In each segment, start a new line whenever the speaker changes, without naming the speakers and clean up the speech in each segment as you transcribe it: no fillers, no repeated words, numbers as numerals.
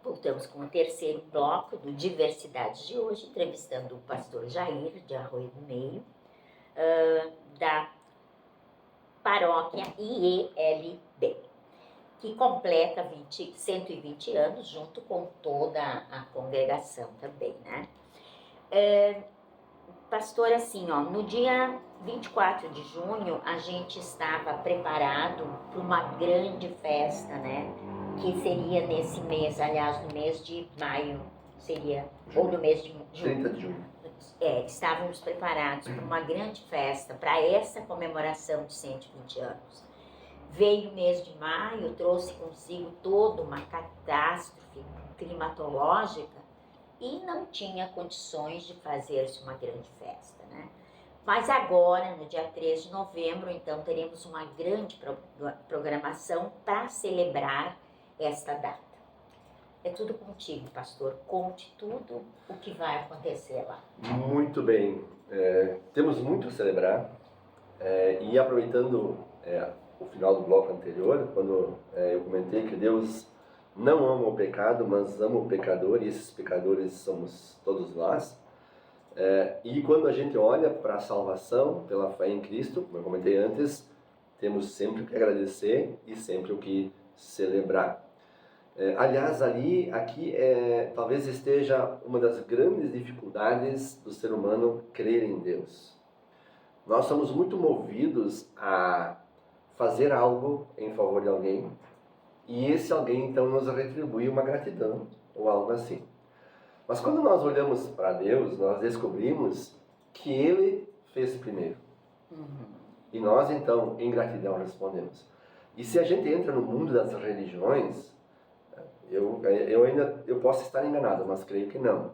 Voltamos com o terceiro bloco do Diversidade de hoje, entrevistando o pastor Jair, de Arroio do Meio, da paróquia IELB, que completa 120 anos, junto com toda a congregação também, né? Pastor, assim, ó, no dia 24 de junho, a gente estava preparado para uma grande festa, né? Que seria nesse mês, aliás, no mês de maio, seria, ou no mês de junho.
30 de junho.
Estávamos preparados para uma grande festa, para essa comemoração de 120 anos. Veio o mês de maio, trouxe consigo toda uma catástrofe climatológica e não tinha condições de fazer-se uma grande festa, né? Mas agora, no dia 3 de novembro, então, teremos uma grande programação para celebrar esta data. É tudo contigo, pastor. Conte tudo o que vai acontecer lá.
Muito bem. Temos muito a celebrar. E aproveitando o final do bloco anterior, quando eu comentei que Deus não ama o pecado, mas ama o pecador, e esses pecadores somos todos nós. E quando a gente olha para a salvação pela fé em Cristo, como eu comentei antes, temos sempre o que agradecer e sempre o que celebrar. Aliás, aqui talvez esteja uma das grandes dificuldades do ser humano crer em Deus. Nós somos muito movidos a fazer algo em favor de alguém, e esse alguém então nos retribui uma gratidão ou algo assim. Mas quando nós olhamos para Deus, nós descobrimos que Ele fez primeiro. E nós então, em gratidão, respondemos. E se a gente entra no mundo das religiões, eu posso estar enganado, mas creio que não.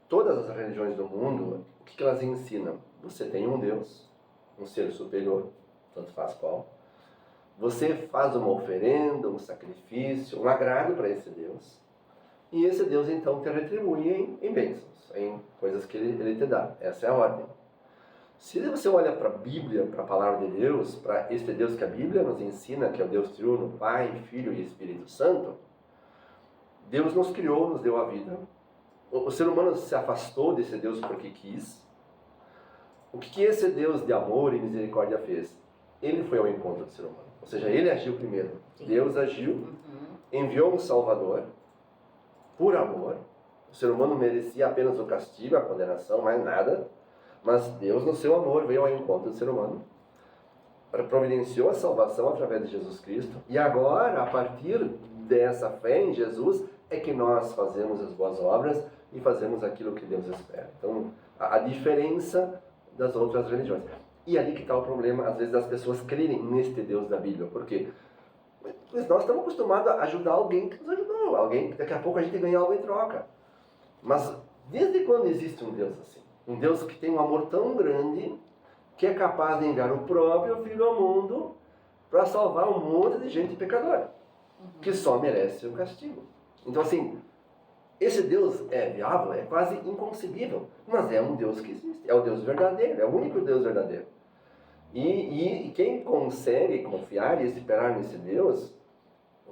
Todas as religiões do mundo, o que elas ensinam? Você tem um Deus, um ser superior, tanto faz qual. Você faz uma oferenda, um sacrifício, um agrado para esse Deus. E esse Deus então te retribui em bênçãos, em coisas que ele te dá. Essa é a ordem. Se você olha para a Bíblia, para a palavra de Deus, para este Deus que a Bíblia nos ensina, que é o Deus triuno, Pai, Filho e Espírito Santo, Deus nos criou, nos deu a vida. O ser humano se afastou desse Deus porque quis. O que esse Deus de amor e misericórdia fez? Ele foi ao encontro do ser humano. Ou seja, ele agiu primeiro. Sim. Deus agiu, enviou um Salvador, por amor. O ser humano merecia apenas o castigo, a condenação, mais nada. Mas Deus, no seu amor, veio ao encontro do ser humano, providenciou a salvação através de Jesus Cristo. E agora, a partir dessa fé em Jesus, é que nós fazemos as boas obras e fazemos aquilo que Deus espera. Então, a diferença das outras religiões. E ali que está o problema, às vezes, das pessoas crerem neste Deus da Bíblia. Por quê? Pois nós estamos acostumados a ajudar alguém que nos ajudou. Alguém que daqui a pouco a gente ganha algo em troca. Mas desde quando existe um Deus assim? Um Deus que tem um amor tão grande que é capaz de enviar o próprio Filho ao mundo para salvar um monte de gente pecadora, que só merece o castigo. Então, assim, esse Deus é viável, é quase inconcebível, mas é um Deus que existe, é o Deus verdadeiro, é o único Deus verdadeiro. E quem consegue confiar e esperar nesse Deus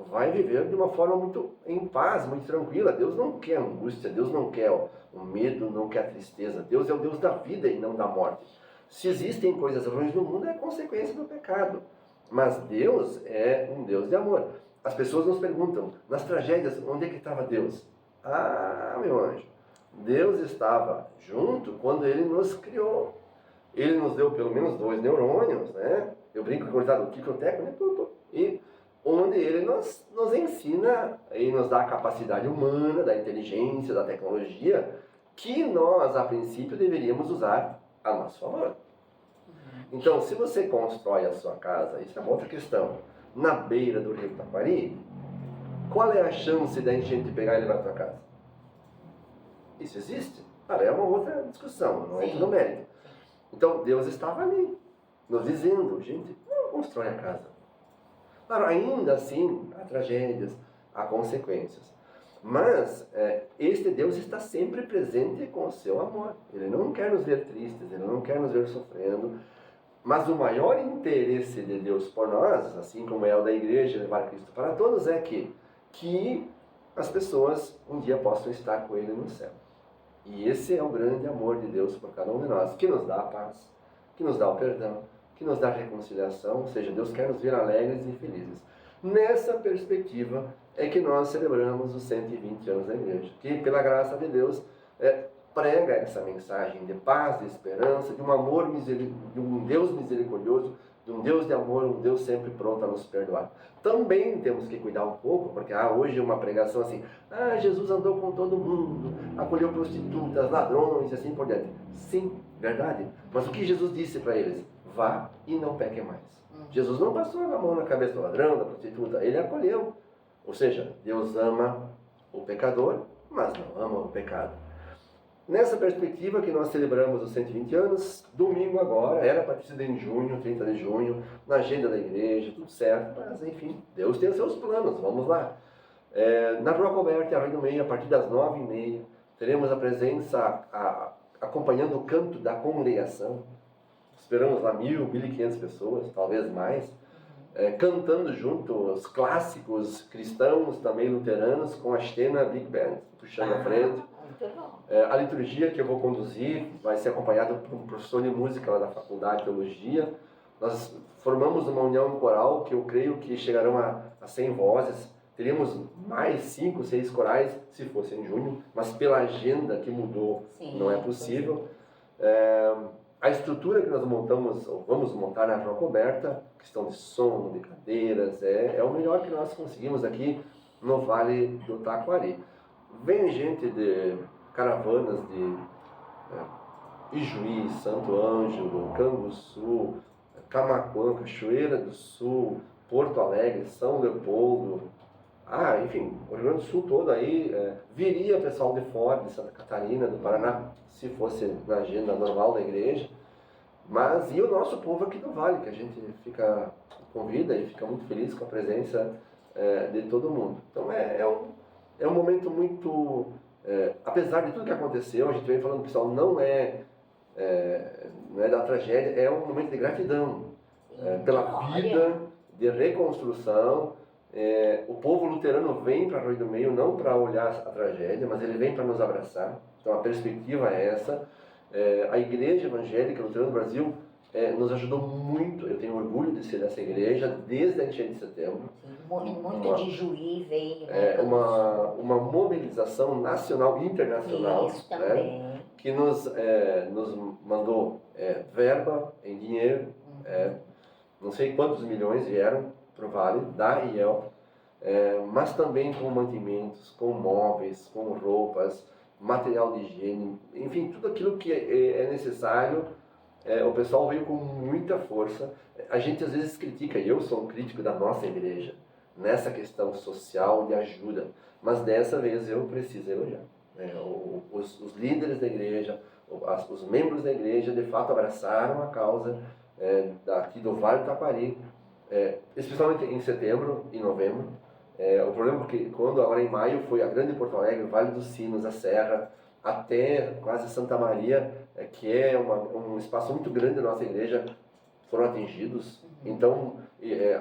vai viver de uma forma muito em paz, muito tranquila. Deus não quer angústia, Deus não quer o medo, não quer tristeza. Deus é o Deus da vida e não da morte. Se existem coisas ruins no mundo, é consequência do pecado. Mas Deus é um Deus de amor. As pessoas nos perguntam, nas tragédias, onde é que estava Deus? Ah, meu anjo, Deus estava junto quando Ele nos criou. Ele nos deu pelo menos 2 neurônios, né? Eu brinco com o ticoteco, né? E onde Ele nos ensina e nos dá a capacidade humana, da inteligência, da tecnologia, que nós, a princípio, deveríamos usar a nosso favor. Então, se você constrói a sua casa, isso é uma outra questão, na beira do rio Taquari, qual é a chance da enchente pegar e levar a tua casa? Isso existe? É uma outra discussão, não entra no mérito. Então, Deus estava ali, nos dizendo, gente, não constrói a casa. Claro, ainda assim, há tragédias, há consequências. Mas este Deus está sempre presente com o seu amor. Ele não quer nos ver tristes, Ele não quer nos ver sofrendo. Mas o maior interesse de Deus por nós, assim como é o da igreja levar Cristo para todos, é que as pessoas um dia possam estar com Ele no céu. E esse é o grande amor de Deus por cada um de nós, que nos dá a paz, que nos dá o perdão, que nos dá a reconciliação, ou seja, Deus quer nos ver alegres e felizes. Nessa perspectiva é que nós celebramos os 120 anos da igreja, que pela graça de Deus prega essa mensagem de paz, de esperança, de um amor de um Deus misericordioso, de um Deus de amor, um Deus sempre pronto a nos perdoar. Também temos que cuidar um pouco, porque hoje é uma pregação assim, Jesus andou com todo mundo, acolheu prostitutas, ladrões e assim por diante. Sim, verdade. Mas o que Jesus disse para eles? Vá e não peque mais. Jesus não passou a mão na cabeça do ladrão, da prostituta, ele acolheu. Ou seja, Deus ama o pecador, mas não ama o pecado. Nessa perspectiva que nós celebramos os 120 anos, domingo agora, era para ter sido em junho, 30 de junho, na agenda da igreja, tudo certo, mas enfim, Deus tem os seus planos, vamos lá. Na Rua Coberta, Arroio do Meio, a partir das 9h30, teremos a presença acompanhando o canto da congregação. Esperamos lá 1.000, 1.500 pessoas, talvez mais, cantando junto os clássicos cristãos, também luteranos, com a Stena Big Band, puxando a frente. A liturgia que eu vou conduzir vai ser acompanhada por um professor de música lá da Faculdade de Teologia. Nós formamos uma união coral que eu creio que chegarão a 100 vozes. Teríamos mais 5, 6 corais se fosse em junho, mas pela agenda que mudou, sim, não é possível. A estrutura que nós montamos, ou vamos montar na Rua Coberta, questão de som, de cadeiras, é o melhor que nós conseguimos aqui no Vale do Taquari. Vem gente de caravanas de Ijuí, Santo Ângelo, Canguçu, Camaquã, Cachoeira do Sul, Porto Alegre, São Leopoldo, enfim, o Rio Grande do Sul todo aí, viria pessoal de fora, de Santa Catarina, do Paraná, se fosse na agenda normal da igreja, mas e o nosso povo aqui do Vale, que a gente convida e fica muito feliz com a presença de todo mundo. Então é um momento muito, apesar de tudo que aconteceu, a gente vem falando, pessoal, não é da tragédia, é um momento de gratidão pela vida, de reconstrução. O povo luterano vem para Arroio do Meio não para olhar a tragédia, mas ele vem para nos abraçar. Então a perspectiva é essa. A Igreja Evangélica Luterana do Brasil nos ajudou muito. Eu tenho orgulho de ser dessa igreja desde a enchente de setembro.
Muito de Juí veio.
Uma mobilização nacional e internacional.
Isso também.
Que nos mandou verba em dinheiro. Não sei quantos milhões vieram para o Vale, da IEL, mas também com mantimentos, com móveis, com roupas, material de higiene, enfim, tudo aquilo que é necessário. O pessoal veio com muita força. A gente às vezes critica, e eu sou um crítico da nossa igreja, nessa questão social de ajuda, mas dessa vez eu preciso elogiar. Os líderes da igreja, os membros da igreja, de fato abraçaram a causa aqui do Vale do Taquari, especialmente em setembro e novembro. O problema é que quando agora em maio foi a Grande Porto Alegre, o Vale dos Sinos, a Serra, até quase Santa Maria, que é um espaço muito grande da nossa igreja, foram atingidos. Então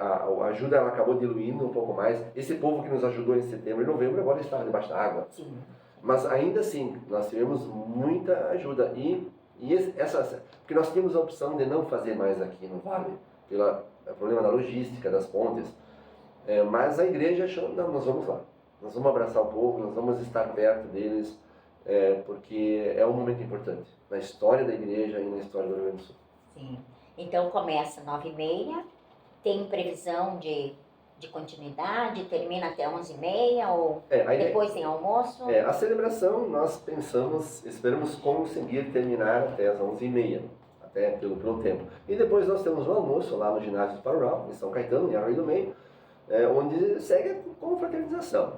a ajuda ela acabou diluindo um pouco mais. Esse povo que nos ajudou em setembro e novembro agora está debaixo da água. Sim. Mas ainda assim, nós tivemos muita ajuda. Porque nós tínhamos a opção de não fazer mais aqui no Vale, pelo problema da logística, das pontes. Mas a igreja achou, não, nós vamos lá. Nós vamos abraçar o povo, nós vamos estar perto deles, porque é um momento importante na história da igreja e na história do Rio Grande do Sul.
Sim. Então começa 9h30, tem previsão de continuidade, termina até 11h30 ou depois tem almoço?
A celebração nós esperamos conseguir terminar até as 11h30, até pelo tempo. E depois nós temos o almoço lá no ginásio do Paroral, em São Caetano, em Arroio do Meio, onde segue com fraternização.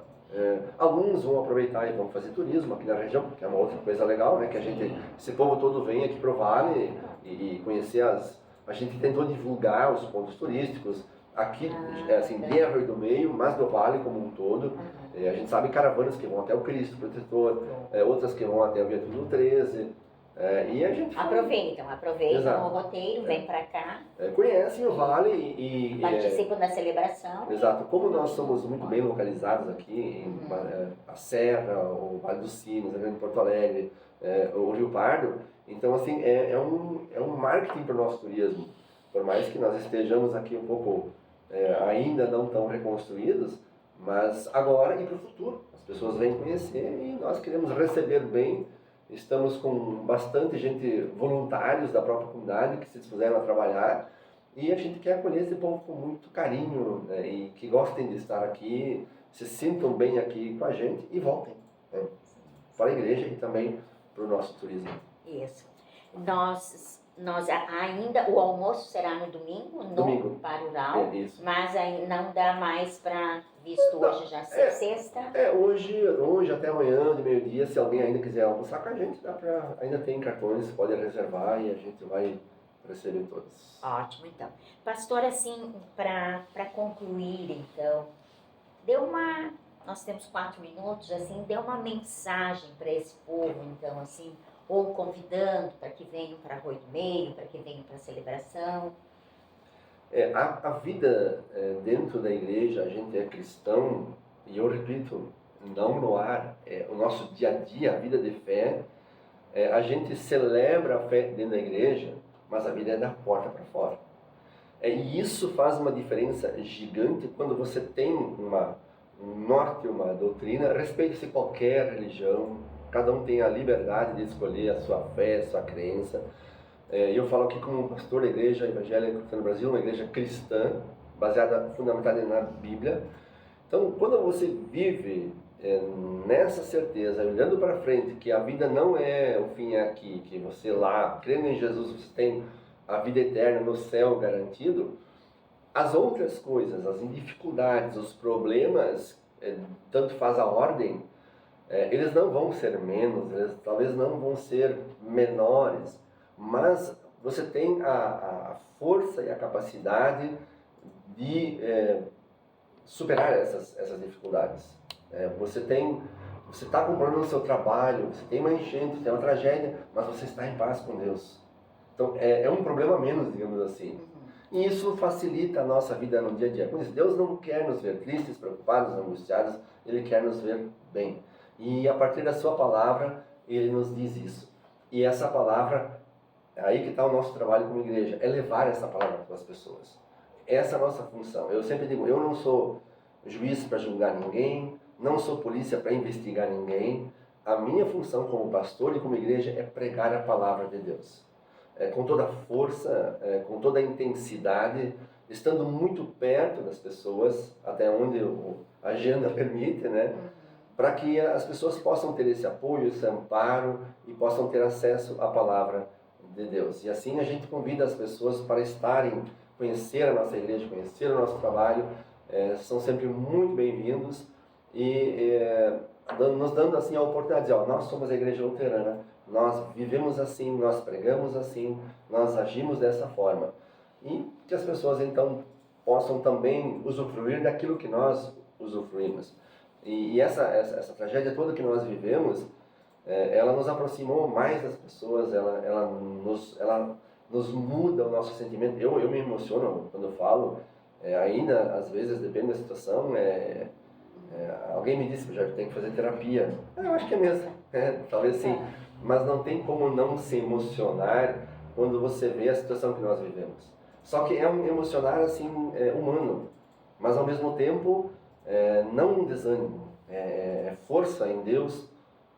Alguns vão aproveitar e vão fazer turismo aqui na região, que é uma outra coisa legal, né? Que esse povo todo vem aqui para o Vale e conhecer a gente tentou divulgar os pontos turísticos aqui, assim, de Arroio do Meio, mas do Vale como um todo. A gente sabe caravanas que vão até o Cristo Protetor, outras que vão até o Viaduto 13. E a gente
Aproveitam
Exato.
o roteiro, vem para cá,
conhecem o Vale e
participam da celebração.
exato. Como nós somos muito bem localizados aqui, a Serra, o Vale dos Sinos, a Grande Porto Alegre, o Rio Pardo, então assim, é um marketing para o nosso turismo. Por mais que nós estejamos aqui um pouco ainda não tão reconstruídos, mas agora e para o futuro. As pessoas vêm conhecer e nós queremos receber bem. Estamos com bastante gente, voluntários da própria comunidade, que se dispuseram a trabalhar. E a gente quer acolher esse povo com muito carinho, né, e que gostem de estar aqui, se sintam bem aqui com a gente e voltem, né, para a igreja e também para o nosso turismo.
Isso. Nós ainda, o almoço será no domingo. Parural, mas aí não dá mais para, visto hoje já sexta.
Hoje até amanhã, de meio-dia, se alguém ainda quiser almoçar com a gente, ainda tem cartões, pode reservar e a gente vai receber todos.
Ótimo, então. Pastor, assim, para concluir, então, nós temos 4 minutos, assim, dê uma mensagem para esse povo, então, assim, ou convidando para que venham para Arroio do Meio, para que venham para a celebração.
A vida dentro da igreja, a gente é cristão, e eu repito, não no ar, o nosso dia a dia, a vida de fé, a gente celebra a fé dentro da igreja, mas a vida é da porta para fora. E isso faz uma diferença gigante quando você tem um norte, uma doutrina. Respeite-se qualquer religião, cada um tem a liberdade de escolher a sua fé, a sua crença. Eu falo aqui como pastor da Igreja Evangélica Cristã no Brasil, uma igreja cristã, fundamentada na Bíblia. Então, quando você vive nessa certeza, olhando para frente, que a vida não é o fim aqui, que você lá, crendo em Jesus, você tem a vida eterna no céu garantido, as outras coisas, as dificuldades, os problemas, tanto faz a ordem, eles não vão ser menos, eles talvez não vão ser menores, mas você tem a força e a capacidade de superar essas dificuldades. Você está com problema no seu trabalho, você tem uma enchente, tem uma tragédia, mas você está em paz com Deus. Então, é um problema menos, digamos assim. E isso facilita a nossa vida no dia a dia. Por isso, Deus não quer nos ver tristes, preocupados, angustiados, Ele quer nos ver bem. E a partir da sua palavra, Ele nos diz isso. E essa palavra, aí que está o nosso trabalho como igreja, é levar essa palavra para as pessoas. Essa é a nossa função. Eu sempre digo, eu não sou juiz para julgar ninguém, não sou polícia para investigar ninguém. A minha função como pastor e como igreja é pregar a palavra de Deus. Com toda a força, com toda a intensidade, estando muito perto das pessoas, até onde a agenda permite, né? Para que as pessoas possam ter esse apoio, esse amparo e possam ter acesso à palavra de Deus. E assim a gente convida as pessoas para estarem, conhecer a nossa igreja, conhecer o nosso trabalho, são sempre muito bem-vindos e nos dando assim a oportunidade de dizer, nós somos a igreja luterana, nós vivemos assim, nós pregamos assim, nós agimos dessa forma. E que as pessoas então possam também usufruir daquilo que nós usufruímos. E essa tragédia toda que nós vivemos, ela nos aproximou mais das pessoas, ela nos muda o nosso sentimento. Eu me emociono quando eu falo, ainda às vezes, depende da situação, alguém me disse que eu já tenho que fazer terapia. Eu acho que é mesmo, talvez sim. Mas não tem como não se emocionar quando você vê a situação que nós vivemos. Só que é um emocionar assim, humano, mas ao mesmo tempo não um desânimo, é força em Deus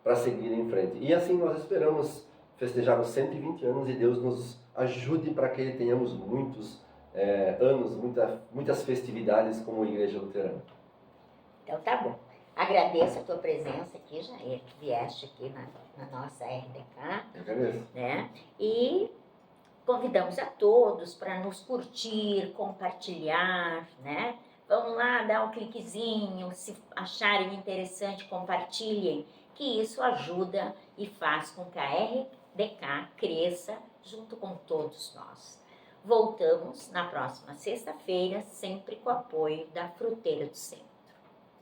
para seguir em frente. E assim nós esperamos festejar os 120 anos e Deus nos ajude para que tenhamos muitos anos, muitas festividades como Igreja Luterana.
Então tá bom. Agradeço a tua presença aqui, Jair, que vieste aqui na nossa RDK.
Eu agradeço.
Né? E convidamos a todos para nos curtir, compartilhar, né? Vamos lá, dar um cliquezinho, se acharem interessante, compartilhem, que isso ajuda e faz com que a RDK cresça junto com todos nós. Voltamos na próxima sexta-feira, sempre com o apoio da Fruteira do Centro.